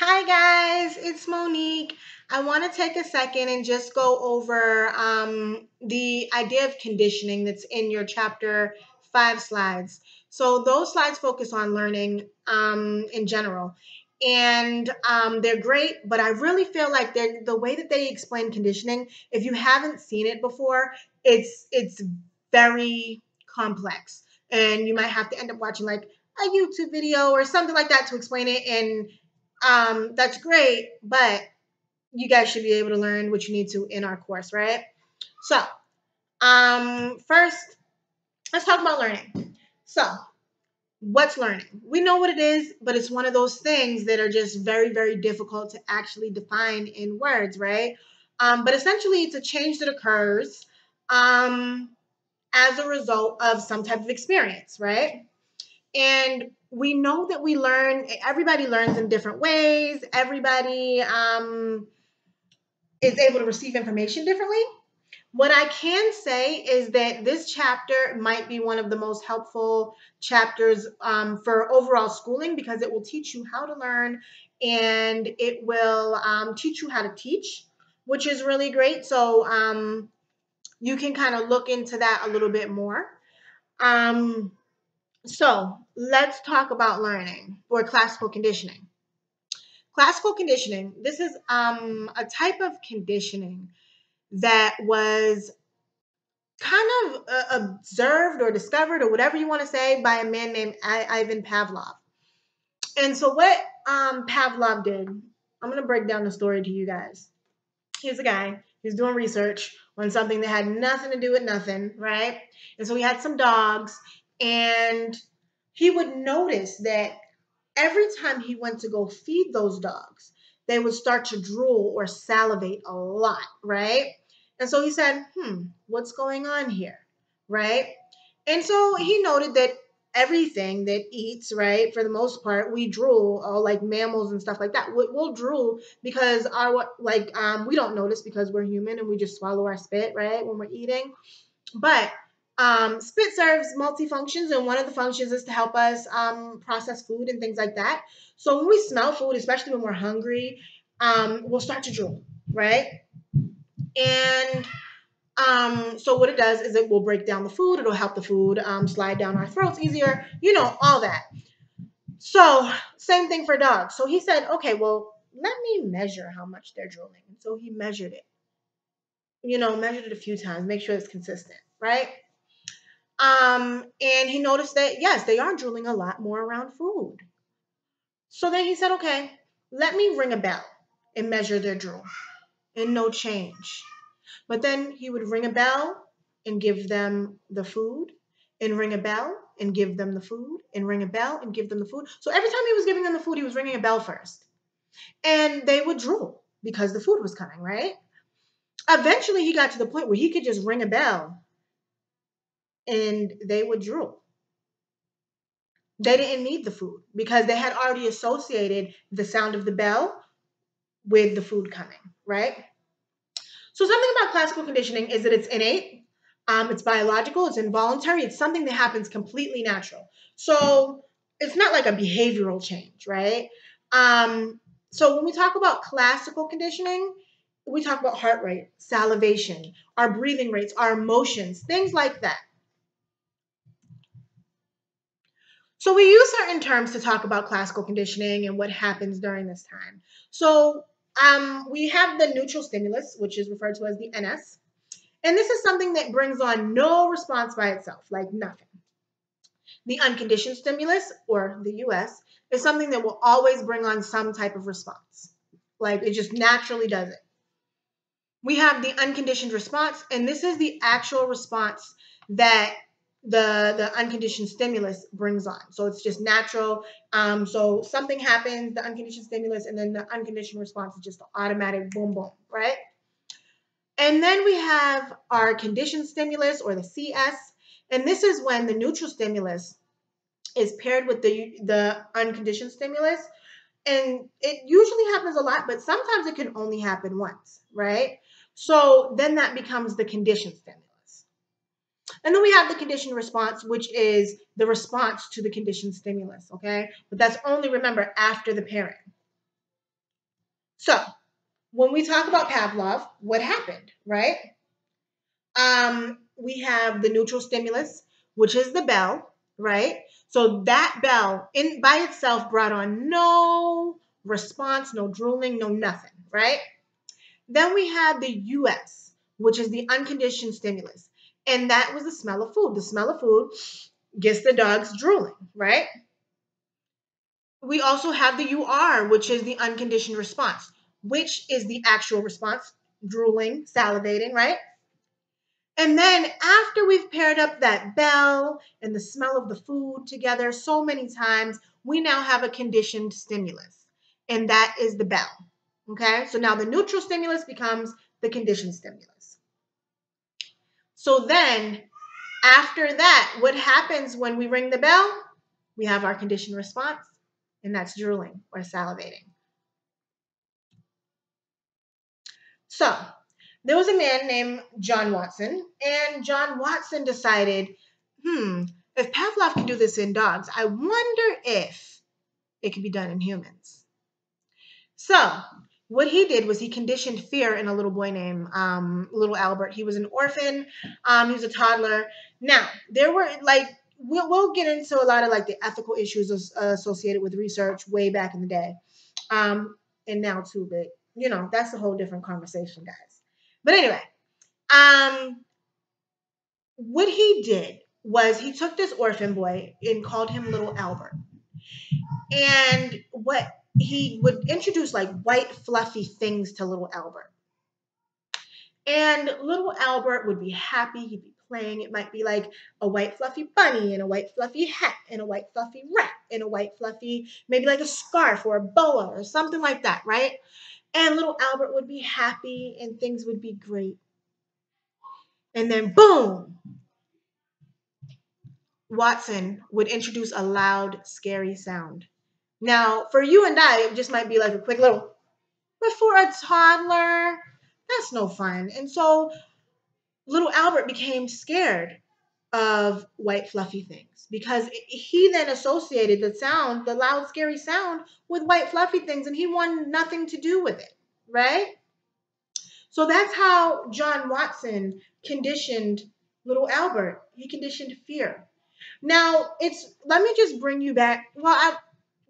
Hi guys, it's Monique. I want to take a second and just go over the idea of conditioning that's in your chapter 5 slides. So those slides focus on learning in general, and they're great. But I really feel like the way that they explain conditioning. If you haven't seen it before, it's very complex, and you might have to end up watching like a YouTube video or something like that to explain it. And that's great, but you guys should be able to learn what you need to in our course, right? So, first, let's talk about learning. So, what's learning? We know what it is, but it's one of those things that are just very, very difficult to actually define in words, right? But essentially, it's a change that occurs um, as a result of some type of experience, right? And we know that we learn, everybody learns in different ways. Everybody is able to receive information differently. What I can say is that this chapter might be one of the most helpful chapters for overall schooling, because it will teach you how to learn, and it will teach you how to teach, which is really great. So you can kind of look into that a little bit more. Um, so let's talk about learning or classical conditioning. Classical conditioning, this is a type of conditioning that was kind of observed or discovered or whatever you want to say by a man named Ivan Pavlov. And so what Pavlov did, I'm going to break down the story to you guys. Here's a guy who's doing research on something that had nothing to do with nothing, right? And so he had some dogs, and he would notice that every time he went to go feed those dogs, they would start to drool or salivate a lot, right? And so he said, what's going on here, right? And so he noted that everything that eats, right, for the most part, we drool, all like mammals and stuff like that. We'll drool because we don't notice because we're human and we just swallow our spit, right, when we're eating. But spit serves multi-functions, and one of the functions is to help us process food and things like that. So when we smell food, especially when we're hungry, we'll start to drool, right? And so what it does is it will break down the food. It'll help the food slide down our throats easier, all that. So same thing for dogs. So he said, okay, well, let me measure how much they're drooling. So he measured it, measured it a few times, make sure it's consistent, right? And he noticed that, yes, they are drooling a lot more around food. So then he said, okay, let me ring a bell and measure their drool, and no change. But then he would ring a bell and give them the food, and ring a bell and give them the food, and ring a bell and give them the food. So every time he was giving them the food, he was ringing a bell first. And they would drool because the food was coming, right? Eventually, he got to the point where he could just ring a bell and they would drool. They didn't need the food because they had already associated the sound of the bell with the food coming, right? So something about classical conditioning is that it's innate, it's biological, it's involuntary, it's something that happens completely natural. So it's not like a behavioral change, right? So when we talk about classical conditioning, we talk about heart rate, salivation, our breathing rates, our emotions, things like that. So we use certain terms to talk about classical conditioning and what happens during this time. So we have the neutral stimulus, which is referred to as the NS. And this is something that brings on no response by itself, like nothing. The unconditioned stimulus, or the US, is something that will always bring on some type of response. Like it just naturally does it. We have the unconditioned response, and this is the actual response that the unconditioned stimulus brings on. So it's just natural. So something happens, the unconditioned stimulus, and then the unconditioned response is just an automatic boom, boom, right? And then we have our conditioned stimulus, or the CS, and this is when the neutral stimulus is paired with the unconditioned stimulus. And it usually happens a lot, but sometimes it can only happen once, right? So then that becomes the conditioned stimulus. And then we have the conditioned response, which is the response to the conditioned stimulus, okay? But that's only, remember, after the pairing. So when we talk about Pavlov, what happened, right? We have the neutral stimulus, which is the bell, right? So that bell in by itself brought on no response, no drooling, no nothing, right? Then we had the US, which is the unconditioned stimulus. And that was the smell of food. The smell of food gets the dogs drooling, right? We also have the UR, which is the unconditioned response, which is the actual response, drooling, salivating, right? And then after we've paired up that bell and the smell of the food together so many times, we now have a conditioned stimulus, and that is the bell. Okay, so now the neutral stimulus becomes the conditioned stimulus. So then after that, what happens when we ring the bell? We have our conditioned response, and that's drooling or salivating. So there was a man named John Watson, and John Watson decided, if Pavlov can do this in dogs, I wonder if it can be done in humans. So what he did was he conditioned fear in a little boy named Little Albert. He was an orphan. He was a toddler. Now there were like we'll get into a lot of like the ethical issues associated with research way back in the day, and now too. But that's a whole different conversation, guys. But anyway, um, what he did was he took this orphan boy and called him Little Albert. And what he would introduce like white fluffy things to Little Albert. And Little Albert would be happy, he'd be playing. It might be like a white fluffy bunny and a white fluffy hat and a white fluffy rat and a white fluffy, maybe like a scarf or a boa or something like that, right? And Little Albert would be happy and things would be great. And then boom, Watson would introduce a loud, scary sound. Now, for you and I, it just might be like a quick little, but for a toddler, that's no fun. And so little Albert became scared of white, fluffy things because he then associated the sound, the loud, scary sound, with white, fluffy things, and he wanted nothing to do with it, right? So that's how John Watson conditioned little Albert. He conditioned fear. Now, let me just bring you back.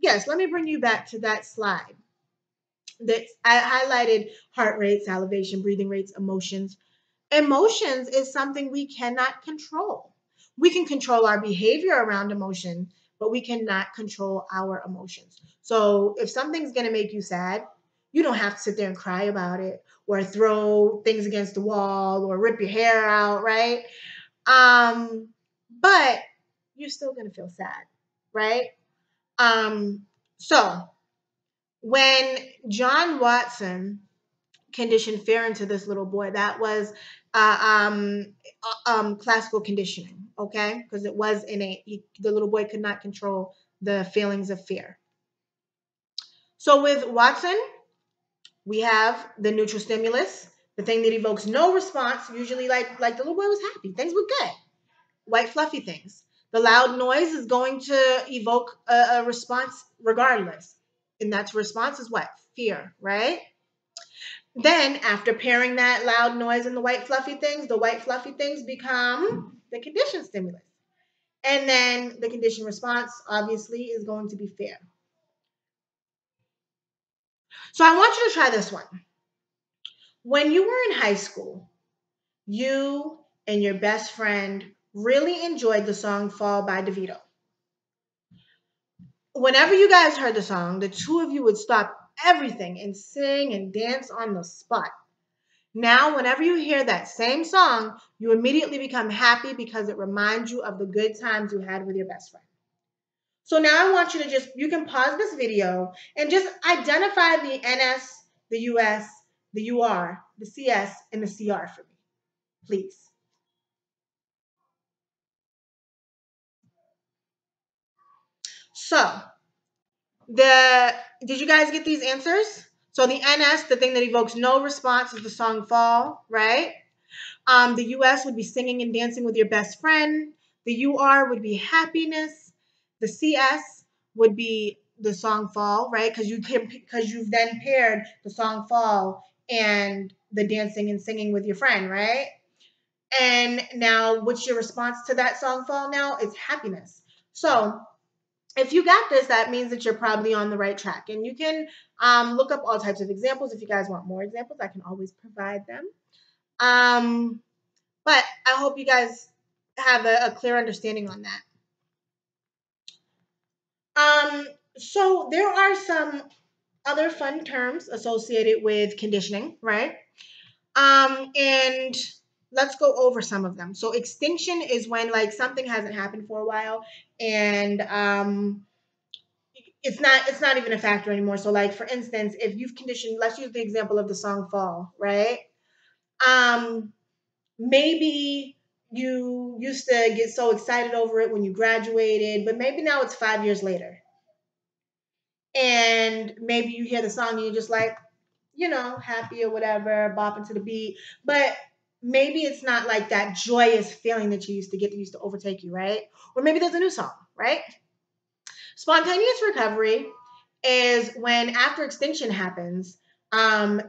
Yes, let me bring you back to that slide that I highlighted: heart rate, salivation, breathing rates, emotions. Emotions is something we cannot control. We can control our behavior around emotion, but we cannot control our emotions. So if something's going to make you sad, you don't have to sit there and cry about it or throw things against the wall or rip your hair out, right? But you're still going to feel sad, right? Um, so when John Watson conditioned fear into this little boy, that was classical conditioning, okay? Because it was innate. The little boy could not control the feelings of fear. So with Watson, we have the neutral stimulus, the thing that evokes no response, usually like the little boy was happy. Things were good. White fluffy things. The loud noise is going to evoke a response regardless. And that response is what? Fear, right? Then after pairing that loud noise and the white fluffy things become the conditioned stimulus. And then the conditioned response obviously is going to be fear. So I want you to try this one. When you were in high school, you and your best friend really enjoyed the song Fall by DeVito. Whenever you guys heard the song, the two of you would stop everything and sing and dance on the spot. Now, whenever you hear that same song, you immediately become happy because it reminds you of the good times you had with your best friend. So now I want you to you can pause this video and just identify the NS, the US, the UR, the CS, and the CR for me, please. So, did you guys get these answers? So the NS, the thing that evokes no response, is the song Fall, right? The US would be singing and dancing with your best friend. The UR would be happiness. The CS would be the song Fall, right? Because you've then paired the song Fall and the dancing and singing with your friend, right? And now, what's your response to that song Fall now? It's happiness. So if you got this, that means that you're probably on the right track. And you can look up all types of examples. If you guys want more examples, I can always provide them. Um, but I hope you guys have a clear understanding on that. Um, so there are some other fun terms associated with conditioning, right? And let's go over some of them. So extinction is when like something hasn't happened for a while and it's not even a factor anymore. So like for instance, if you've conditioned, let's use the example of the song Fall, right? Um maybe you used to get so excited over it when you graduated, but maybe now it's 5 years later. And maybe you hear the song and you're just like, happy or whatever, bopping to the beat. But maybe it's not like that joyous feeling that you used to get that used to overtake you, right? Or maybe there's a new song, right? Spontaneous recovery is when after extinction happens,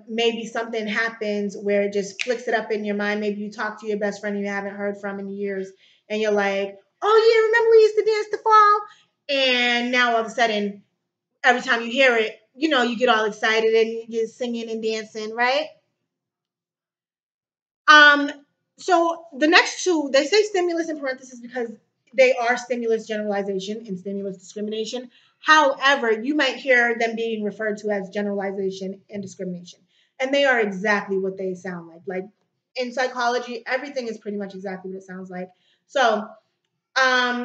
maybe something happens where it just flicks it up in your mind. Maybe you talk to your best friend you haven't heard from in years, and you're like, oh yeah, remember we used to dance to Fall? And now all of a sudden, every time you hear it, you get all excited and you're singing and dancing, right? Um, so the next two, they say stimulus in parentheses because they are stimulus generalization and stimulus discrimination. However, you might hear them being referred to as generalization and discrimination. And they are exactly what they sound like. Like in psychology, everything is pretty much exactly what it sounds like. So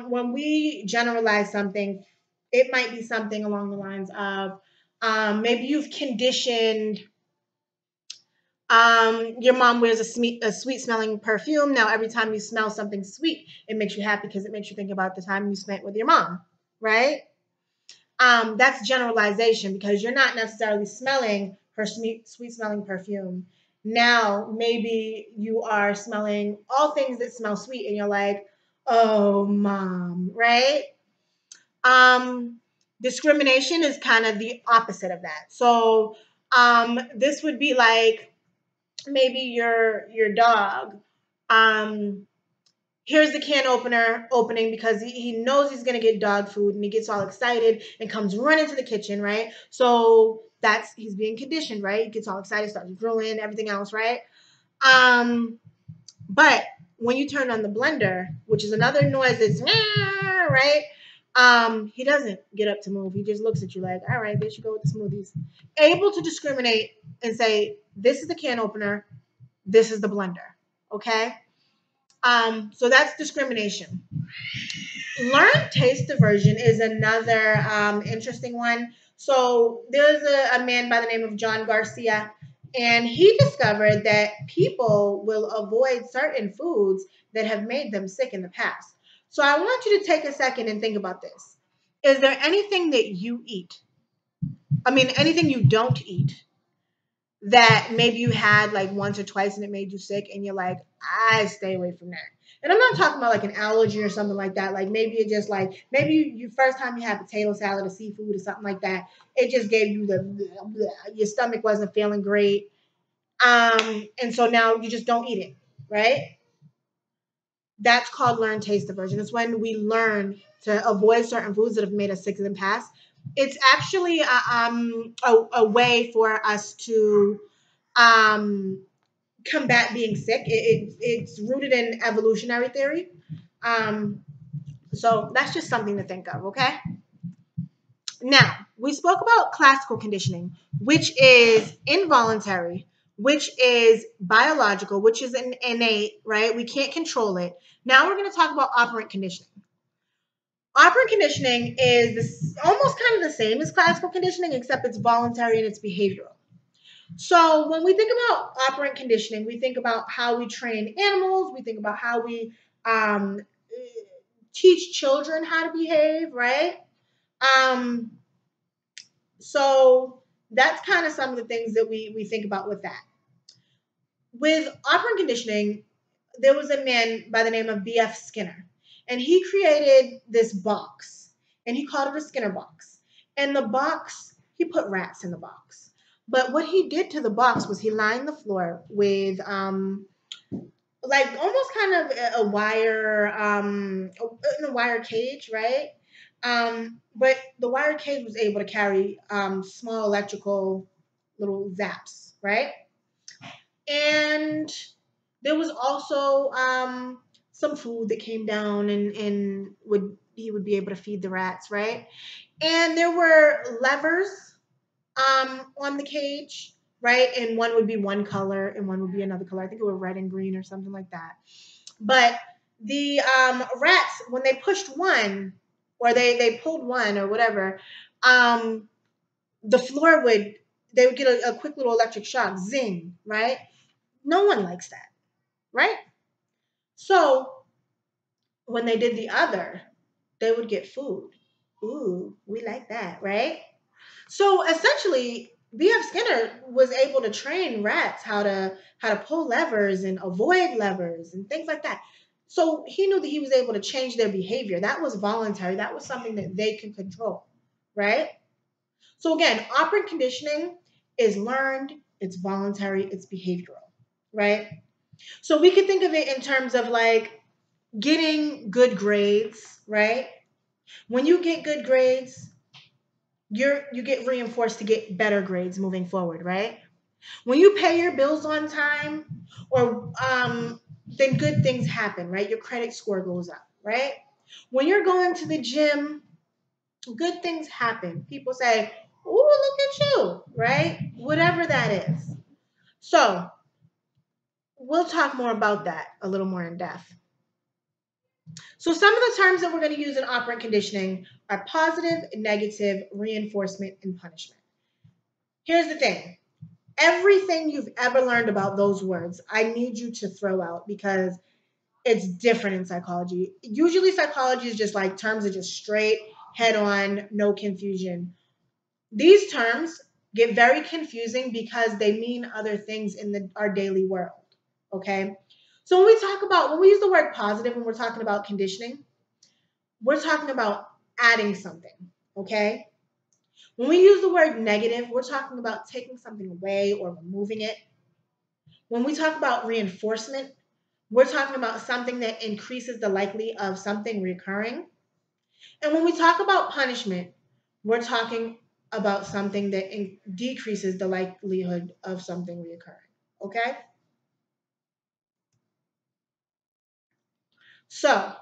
when we generalize something, it might be something along the lines of maybe you've conditioned your mom wears a sweet smelling perfume. Now, every time you smell something sweet, it makes you happy because it makes you think about the time you spent with your mom, right? That's generalization because you're not necessarily smelling her sweet smelling perfume. Now, maybe you are smelling all things that smell sweet and you're like, oh, mom, right? Um, Discrimination is kind of the opposite of that. So, this would be like, maybe your dog um here's the can opener opening because he knows he's going to get dog food and he gets all excited and comes running to the kitchen, right? So that's he's being conditioned, right? He gets all excited, starts drooling, everything else, right? um but when you turn on the blender, which is another noise that's right, he doesn't get up to move. He just looks at you like, all right, there you go with the smoothies. Able to discriminate and say, this is the can opener, this is the blender. Okay. So that's discrimination. Learned taste diversion is another interesting one. So there's a man by the name of John Garcia, and he discovered that people will avoid certain foods that have made them sick in the past. So I want you to take a second and think about this. Is there anything that you eat? I mean, anything you don't eat that maybe you had like once or twice and it made you sick and you're like, I stay away from that. And I'm not talking about like an allergy or something like that. Like maybe it just like maybe you first time you had potato salad or seafood or something like that, it just gave you your stomach wasn't feeling great. And so now you just don't eat it, right? That's called learned taste aversion. It's when we learn to avoid certain foods that have made us sick in the past. It's actually a way for us to um, combat being sick. It's rooted in evolutionary theory. Um, so that's just something to think of, okay? Now, we spoke about classical conditioning, which is involuntary, which is biological, which is an innate, right? We can't control it. Now we're going to talk about operant conditioning. Operant conditioning is almost kind of the same as classical conditioning, except it's voluntary and it's behavioral. So when we think about operant conditioning, we think about how we train animals. We think about how we teach children how to behave, right? Um, so that's kind of some of the things that we think about with that. With operant conditioning, there was a man by the name of B.F. Skinner, and he created this box, and he called it a Skinner box. And the box, he put rats in the box. But what he did to the box was he lined the floor with like almost kind of a wire in a wire cage, right? But the wire cage was able to carry small electrical little zaps, right? And there was also some food that came down and would he would be able to feed the rats, right? And there were levers on the cage, right? And one would be one color and one would be another color. I think it was red and green or something like that. But the rats, when they pushed one or they pulled one or whatever, um, the floor would they would get a quick little electric shock, zing, right? No one likes that, right? So when they did the other, they would get food. Ooh, we like that, right? So essentially, B.F. Skinner was able to train rats how to pull levers and avoid levers and things like that. So he knew that he was able to change their behavior. That was voluntary. That was something that they could control, right? So again, operant conditioning is learned, it's voluntary, it's behavioral, right? So we could think of it in terms of like getting good grades, right? When you get good grades, you get reinforced to get better grades moving forward, right? When you pay your bills on time, or then good things happen, right? Your credit score goes up, right? When you're going to the gym, good things happen. People say, "Ooh, look at you," right? Whatever that is. So we'll talk more about that a little more in depth. So some of the terms that we're going to use in operant conditioning are positive, negative, reinforcement, and punishment. Here's the thing. Everything you've ever learned about those words, I need you to throw out because it's different in psychology. Usually psychology is just like terms are just straight, head on, no confusion. These terms get very confusing because they mean other things in our daily world. Okay? So when we use the word positive when we're talking about conditioning, we're talking about adding something, okay? When we use the word negative, we're talking about taking something away or removing it. When we talk about reinforcement, we're talking about something that increases the likelihood of something recurring. And when we talk about punishment, we're talking about something that decreases the likelihood of something reoccurring. Okay? So,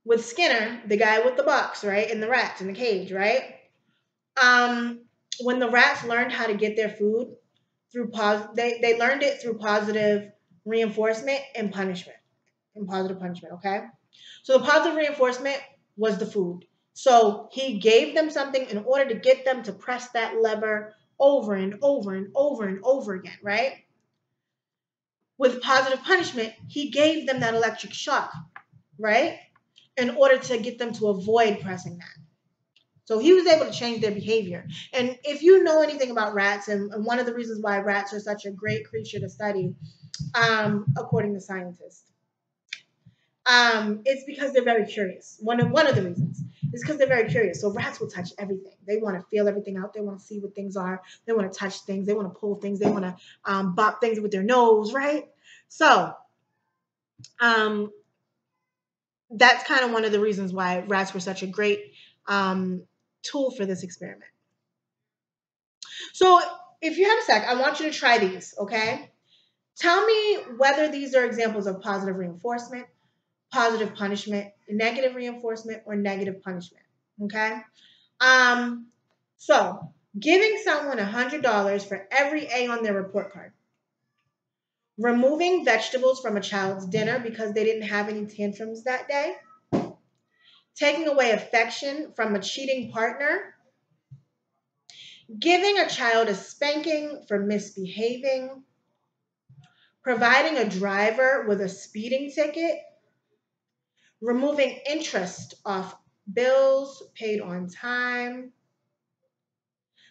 with Skinner, the guy with the box, right, and the rats in the cage, right? Um, when the rats learned how to get their food they learned it through positive reinforcement and punishment, and positive punishment. Okay, so the positive reinforcement was the food. So he gave them something in order to get them to press that lever over and over and over and over again, right? With positive punishment, he gave them that electric shock, right? In order to get them to avoid pressing that. So he was able to change their behavior. And if you know anything about rats, and one of the reasons why rats are such a great creature to study, according to scientists, it's because they're very curious. One of the reasons is because they're very curious. So rats will touch everything. They want to feel everything out. They want to see what things are. They want to touch things. They want to pull things. They want to bop things with their nose, right? So um, that's kind of one of the reasons why rats were such a great tool for this experiment. So if you have a sec, I want you to try these, okay? Tell me whether these are examples of positive reinforcement, positive punishment, negative reinforcement, or negative punishment, okay? Um, so giving someone $100 for every A on their report card, removing vegetables from a child's dinner because they didn't have any tantrums that day, taking away affection from a cheating partner, giving a child a spanking for misbehaving, providing a driver with a speeding ticket, removing interest off bills paid on time,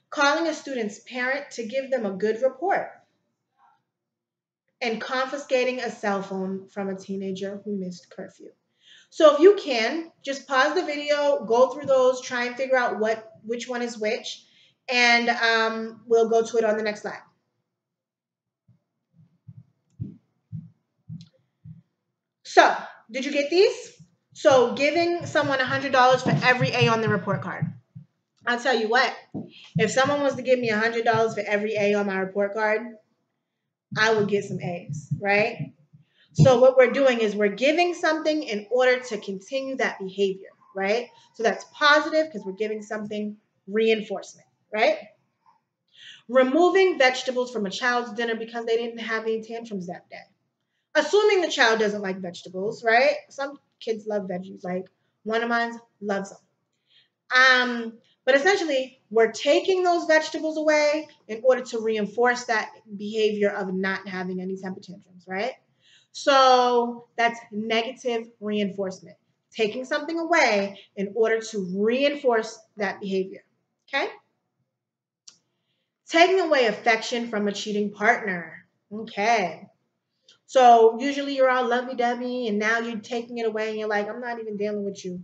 calling a student's parent to give them a good report, and confiscating a cell phone from a teenager who missed curfew. So if you can, just pause the video, go through those, try and figure out what which one is which, and we'll go to it on the next slide. So, did you get these? So, giving someone $100 for every A on the report card. I'll tell you what, if someone was to give me $100 for every A on my report card, I would get some A's, right? So what we're doing is we're giving something in order to continue that behavior, right? So that's positive because we're giving something reinforcement, right? Removing vegetables from a child's dinner because they didn't have any tantrums that day. Assuming the child doesn't like vegetables, right? Some kids love veggies, like one of mine loves them. But essentially, we're taking those vegetables away in order to reinforce that behavior of not having any temper tantrums, right? So that's negative reinforcement. Taking something away in order to reinforce that behavior. Okay? Taking away affection from a cheating partner. Okay. So usually you're all lovey-dovey and now you're taking it away and you're like, I'm not even dealing with you.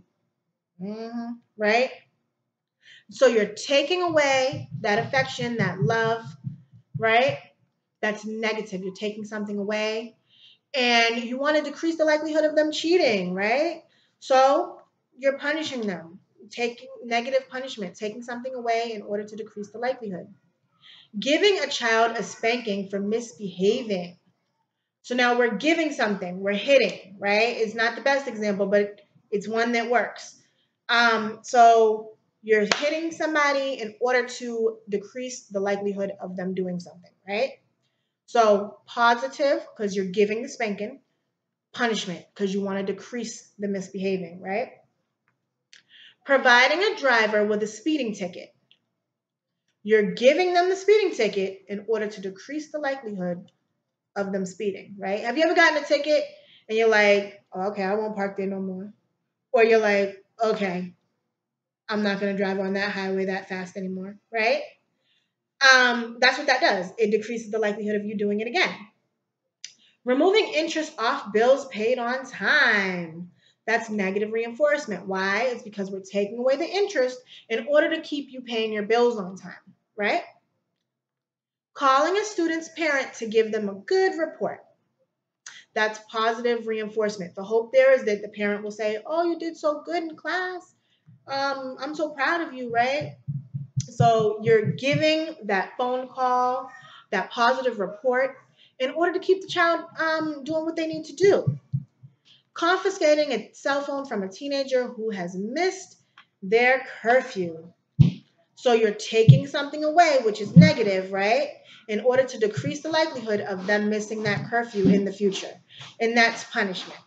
Right? So you're taking away that affection, that love, right? That's negative. You're taking something away and you want to decrease the likelihood of them cheating, right? So you're punishing them, taking negative punishment, taking something away in order to decrease the likelihood. Giving a child a spanking for misbehaving. So now we're giving something, we're hitting, right? It's not the best example, but it's one that works. So you're hitting somebody in order to decrease the likelihood of them doing something, right? So positive, because you're giving the spanking. Punishment, because you want to decrease the misbehaving, right? Providing a driver with a speeding ticket. You're giving them the speeding ticket in order to decrease the likelihood of them speeding, right? Have you ever gotten a ticket and you're like, oh, okay, I won't park there no more? Or you're like, okay, I'm not going to drive on that highway that fast anymore, right? That's what that does. It decreases the likelihood of you doing it again. Removing interest off bills paid on time. That's negative reinforcement. Why? It's because we're taking away the interest in order to keep you paying your bills on time, right? Calling a student's parent to give them a good report. That's positive reinforcement. The hope there is that the parent will say, oh, you did so good in class. I'm so proud of you, right? So you're giving that phone call, that positive report, in order to keep the child doing what they need to do. Confiscating a cell phone from a teenager who has missed their curfew. So you're taking something away, which is negative, right? In order to decrease the likelihood of them missing that curfew in the future. And that's punishment.